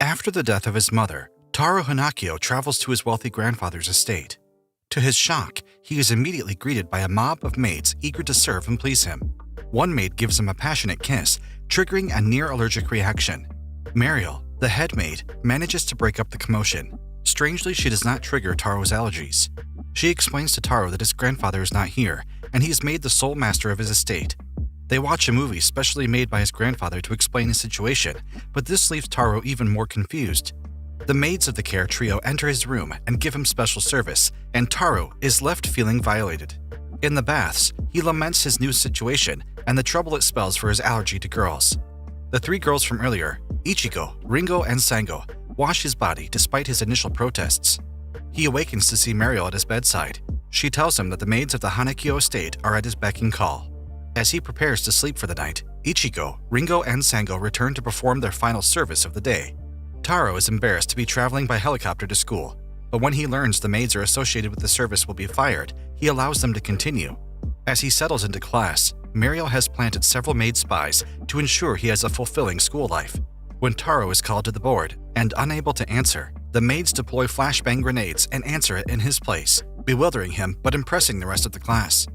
After the death of his mother, Taro Hanakio travels to his wealthy grandfather's estate. To his shock, he is immediately greeted by a mob of maids eager to serve and please him. One maid gives him a passionate kiss, triggering a near-allergic reaction. Mariel, the head maid, manages to break up the commotion. Strangely, she does not trigger Taro's allergies. She explains to Taro that his grandfather is not here, and he is made the sole master of his estate. They watch a movie specially made by his grandfather to explain his situation, but this leaves Taro even more confused. The maids of the care trio enter his room and give him special service, and Taro is left feeling violated. In the baths, he laments his new situation and the trouble it spells for his allergy to girls. The three girls from earlier, Ichigo, Ringo, and Sango, wash his body despite his initial protests. He awakens to see Mariel at his bedside. She tells him that the maids of the Hanakio estate are at his beck and call. As he prepares to sleep for the night, Ichigo, Ringo, and Sango return to perform their final service of the day. Taro is embarrassed to be traveling by helicopter to school, but when he learns the maids are associated with the service will be fired, he allows them to continue. As he settles into class, Mariel has planted several maid spies to ensure he has a fulfilling school life. When Taro is called to the board and unable to answer, the maids deploy flashbang grenades and answer it in his place, bewildering him but impressing the rest of the class.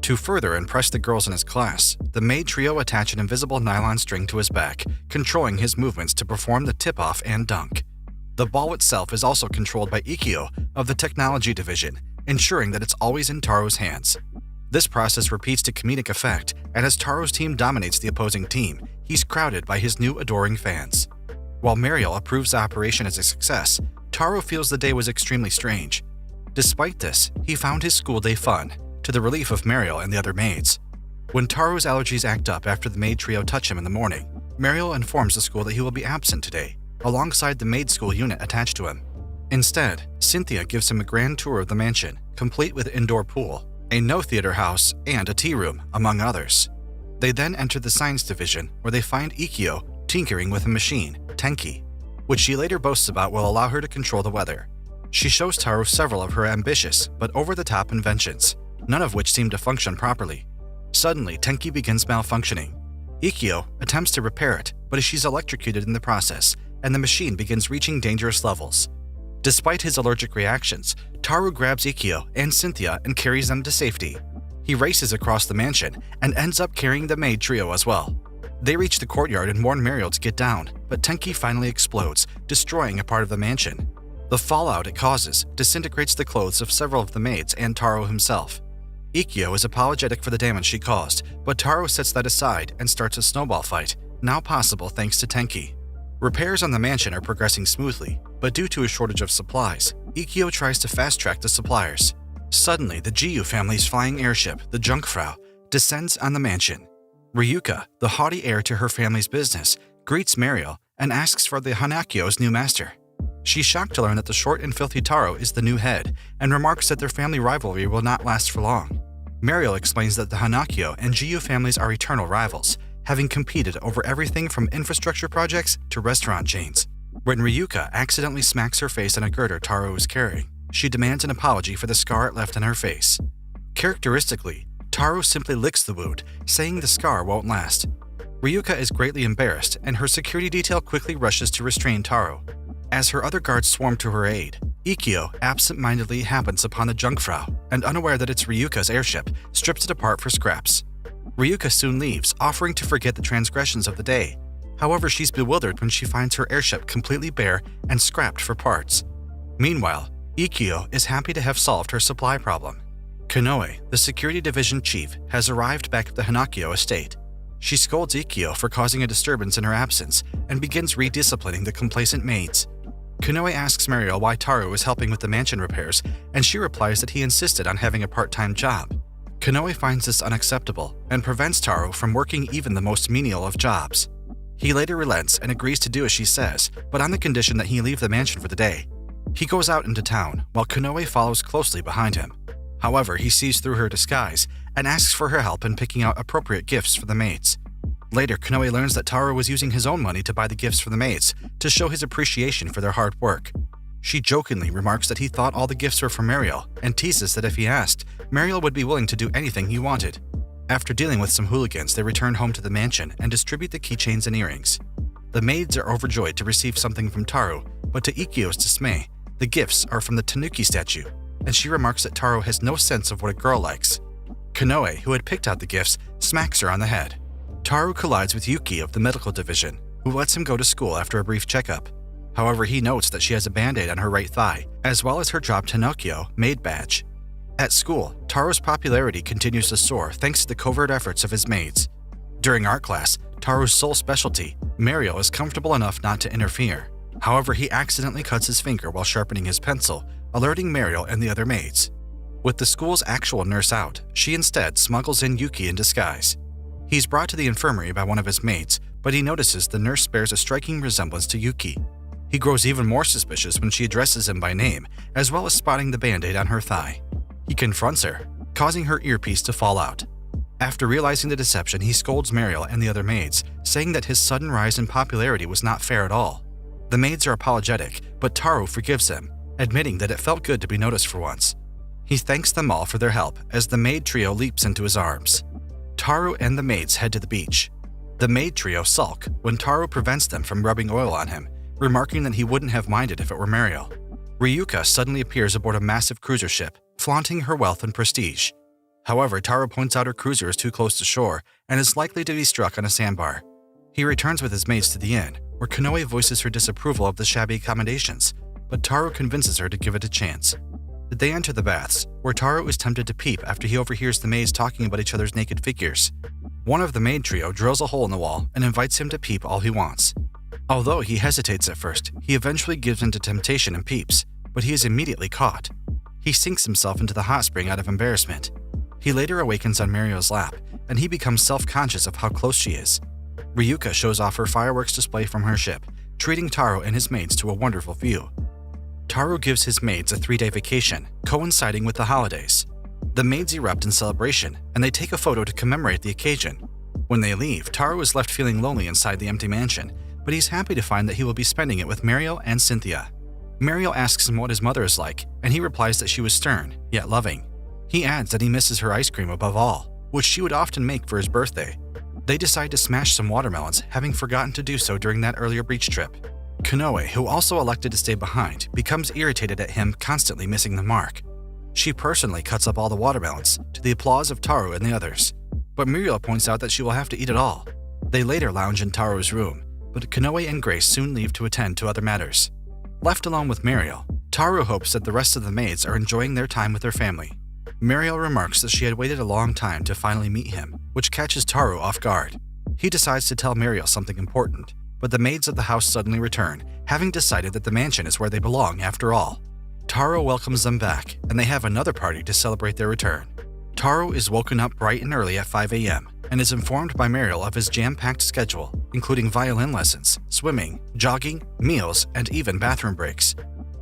To further impress the girls in his class, the maid trio attach an invisible nylon string to his back, controlling his movements to perform the tip-off and dunk. The ball itself is also controlled by Ikkyo of the Technology Division, ensuring that it's always in Taro's hands. This process repeats to comedic effect, and as Taro's team dominates the opposing team, he's crowded by his new adoring fans. While Mariel approves the operation as a success, Taro feels the day was extremely strange. Despite this, he found his school day fun, to the relief of Mariel and the other maids. When Taro's allergies act up after the maid trio touch him in the morning, Mariel informs the school that he will be absent today, alongside the maid school unit attached to him. Instead, Cynthia gives him a grand tour of the mansion, complete with indoor pool, a no-theater house, and a tea room, among others. They then enter the science division, where they find Ikkyo tinkering with a machine, Tenki, which she later boasts about will allow her to control the weather. She shows Taro several of her ambitious but over-the-top inventions, none of which seem to function properly. Suddenly, Tenki begins malfunctioning. Ikkyo attempts to repair it, but she's electrocuted in the process, and the machine begins reaching dangerous levels. Despite his allergic reactions, Taro grabs Ikkyo and Cynthia and carries them to safety. He races across the mansion and ends up carrying the maid trio as well. They reach the courtyard and warn Mariel to get down, but Tenki finally explodes, destroying a part of the mansion. The fallout it causes disintegrates the clothes of several of the maids and Taro himself. Ikkyo is apologetic for the damage she caused, but Taro sets that aside and starts a snowball fight, now possible thanks to Tenki. Repairs on the mansion are progressing smoothly, but due to a shortage of supplies, Ikkyo tries to fast-track the suppliers. Suddenly, the Jiyu family's flying airship, the Jungfrau, descends on the mansion. Ryuka, the haughty heir to her family's business, greets Mariel and asks for the Hanakio's new master. She's shocked to learn that the short and filthy Taro is the new head, and remarks that their family rivalry will not last for long. Mariel explains that the Hanakio and Jiyu families are eternal rivals, having competed over everything from infrastructure projects to restaurant chains. When Ryuka accidentally smacks her face on a girder Taro is carrying, she demands an apology for the scar it left on her face. Characteristically, Taro simply licks the wound, saying the scar won't last. Ryuka is greatly embarrassed, and her security detail quickly rushes to restrain Taro. As her other guards swarm to her aid, Ikkyo absent-mindedly happens upon the Jungfrau, and unaware that it's Ryuka's airship, strips it apart for scraps. Ryuka soon leaves, offering to forget the transgressions of the day. However, she's bewildered when she finds her airship completely bare and scrapped for parts. Meanwhile, Ikkyo is happy to have solved her supply problem. Konoe, the security division chief, has arrived back at the Hanakio estate. She scolds Ikkyo for causing a disturbance in her absence and begins redisciplining the complacent maids. Konoe asks Mariel why Taro is helping with the mansion repairs, and she replies that he insisted on having a part-time job. Konoe finds this unacceptable and prevents Taro from working even the most menial of jobs. He later relents and agrees to do as she says, but on the condition that he leave the mansion for the day. He goes out into town, while Konoe follows closely behind him. However, he sees through her disguise and asks for her help in picking out appropriate gifts for the maids. Later, Konoe learns that Taro was using his own money to buy the gifts for the maids to show his appreciation for their hard work. She jokingly remarks that he thought all the gifts were for Mariel and teases that if he asked, Mariel would be willing to do anything he wanted. After dealing with some hooligans, they return home to the mansion and distribute the keychains and earrings. The maids are overjoyed to receive something from Taro, but to Ikkyo's dismay, the gifts are from the tanuki statue, and she remarks that Taro has no sense of what a girl likes. Konoe, who had picked out the gifts, smacks her on the head. Taro collides with Yuki of the medical division, who lets him go to school after a brief checkup. However, he notes that she has a band-aid on her right thigh, as well as her job Tanokyo maid badge. At school, Taro's popularity continues to soar thanks to the covert efforts of his maids. During art class, Taro's sole specialty, Mario is comfortable enough not to interfere. However, he accidentally cuts his finger while sharpening his pencil, alerting Mario and the other maids. With the school's actual nurse out, she instead smuggles in Yuki in disguise. He's brought to the infirmary by one of his maids, but he notices the nurse bears a striking resemblance to Yuki. He grows even more suspicious when she addresses him by name, as well as spotting the band-aid on her thigh. He confronts her, causing her earpiece to fall out. After realizing the deception, he scolds Mario and the other maids, saying that his sudden rise in popularity was not fair at all. The maids are apologetic, but Taro forgives them, admitting that it felt good to be noticed for once. He thanks them all for their help as the maid trio leaps into his arms. Taro and the maids head to the beach. The maid trio sulk when Taro prevents them from rubbing oil on him, remarking that he wouldn't have minded if it were Mario. Ryuka suddenly appears aboard a massive cruiser ship, flaunting her wealth and prestige. However, Taro points out her cruiser is too close to shore and is likely to be struck on a sandbar. He returns with his maids to the inn, where Konoe voices her disapproval of the shabby accommodations, but Taro convinces her to give it a chance. They enter the baths, where Taro is tempted to peep after he overhears the maids talking about each other's naked figures. One of the maid trio drills a hole in the wall and invites him to peep all he wants. Although he hesitates at first, he eventually gives in to temptation and peeps, but he is immediately caught. He sinks himself into the hot spring out of embarrassment. He later awakens on Mario's lap, and he becomes self-conscious of how close she is. Ryuka shows off her fireworks display from her ship, treating Taro and his maids to a wonderful view. Taro gives his maids a 3-day vacation, coinciding with the holidays. The maids erupt in celebration, and they take a photo to commemorate the occasion. When they leave, Taro is left feeling lonely inside the empty mansion, but he's happy to find that he will be spending it with Mario and Cynthia. Mario asks him what his mother is like, and he replies that she was stern, yet loving. He adds that he misses her ice cream above all, which she would often make for his birthday. They decide to smash some watermelons, having forgotten to do so during that earlier beach trip. Konoe, who also elected to stay behind, becomes irritated at him constantly missing the mark. She personally cuts up all the watermelons, to the applause of Taro and the others. But Muriel points out that she will have to eat it all. They later lounge in Taro's room, but Konoe and Grace soon leave to attend to other matters. Left alone with Muriel, Taro hopes that the rest of the maids are enjoying their time with their family. Muriel remarks that she had waited a long time to finally meet him, which catches Taro off guard. He decides to tell Muriel something important, but the maids of the house suddenly return, having decided that the mansion is where they belong after all. Taro welcomes them back, and they have another party to celebrate their return. Taro is woken up bright and early at 5 a.m. and is informed by Muriel of his jam-packed schedule, including violin lessons, swimming, jogging, meals, and even bathroom breaks.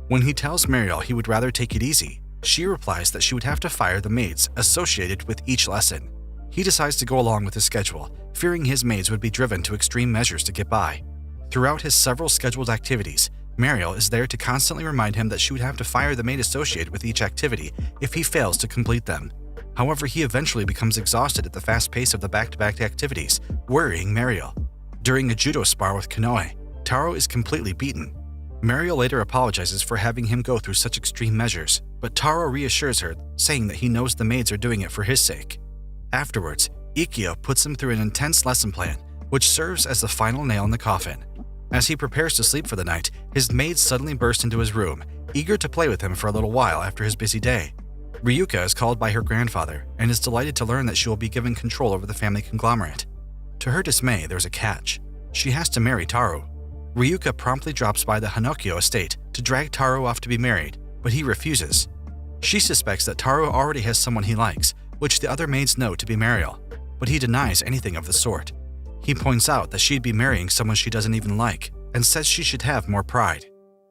When he tells Muriel he would rather take it easy, she replies that she would have to fire the maids associated with each lesson. He decides to go along with his schedule, fearing his maids would be driven to extreme measures to get by. Throughout his several scheduled activities, Muriel is there to constantly remind him that she would have to fire the maid associated with each activity if he fails to complete them. However, he eventually becomes exhausted at the fast pace of the back-to-back activities, worrying Muriel. During a judo spar with Konoe, Taro is completely beaten. Muriel later apologizes for having him go through such extreme measures, but Taro reassures her, saying that he knows the maids are doing it for his sake. Afterwards, Ikkyo puts him through an intense lesson plan, which serves as the final nail in the coffin. As he prepares to sleep for the night, his maids suddenly burst into his room, eager to play with him for a little while after his busy day. Ryuka is called by her grandfather and is delighted to learn that she will be given control over the family conglomerate. To her dismay, there's a catch. She has to marry Taro. Ryuka promptly drops by the Hanokyo estate to drag Taro off to be married, but he refuses. She suspects that Taro already has someone he likes, which the other maids know to be Muriel, but he denies anything of the sort. He points out that she'd be marrying someone she doesn't even like, and says she should have more pride.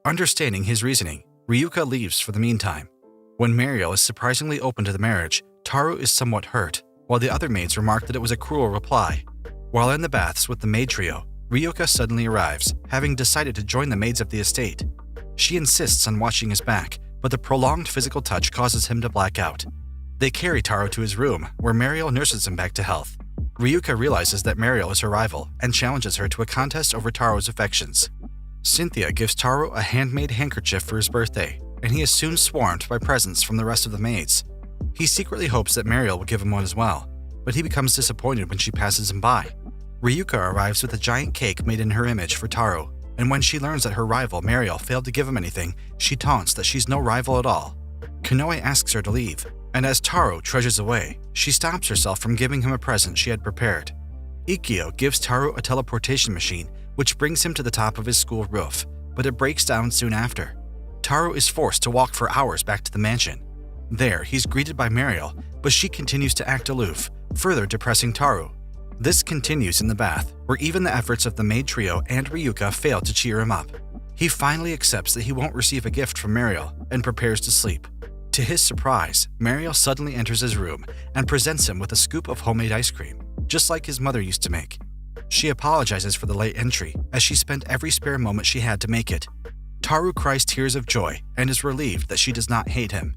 Understanding his reasoning, Ryuka leaves for the meantime. When Muriel is surprisingly open to the marriage, Taro is somewhat hurt, while the other maids remark that it was a cruel reply. While in the baths with the maid trio, Ryuka suddenly arrives, having decided to join the maids of the estate. She insists on watching his back, but the prolonged physical touch causes him to black out. They carry Taro to his room, where Muriel nurses him back to health. Ryuka realizes that Mariel is her rival and challenges her to a contest over Taro's affections. Cynthia gives Taro a handmade handkerchief for his birthday, and he is soon swarmed by presents from the rest of the maids. He secretly hopes that Mariel will give him one as well, but he becomes disappointed when she passes him by. Ryuka arrives with a giant cake made in her image for Taro, and when she learns that her rival Mariel failed to give him anything, she taunts that she's no rival at all. Konoe asks her to leave, and as Taro trudges away, she stops herself from giving him a present she had prepared. Ikkyo gives Taro a teleportation machine which brings him to the top of his school roof, but it breaks down soon after. Taro is forced to walk for hours back to the mansion. There, he's greeted by Mariel, but she continues to act aloof, further depressing Taro. This continues in the bath, where even the efforts of the maid trio and Ryuka fail to cheer him up. He finally accepts that he won't receive a gift from Mariel and prepares to sleep. To his surprise, Mariel suddenly enters his room and presents him with a scoop of homemade ice cream, just like his mother used to make. She apologizes for the late entry, as she spent every spare moment she had to make it. Taro cries tears of joy and is relieved that she does not hate him.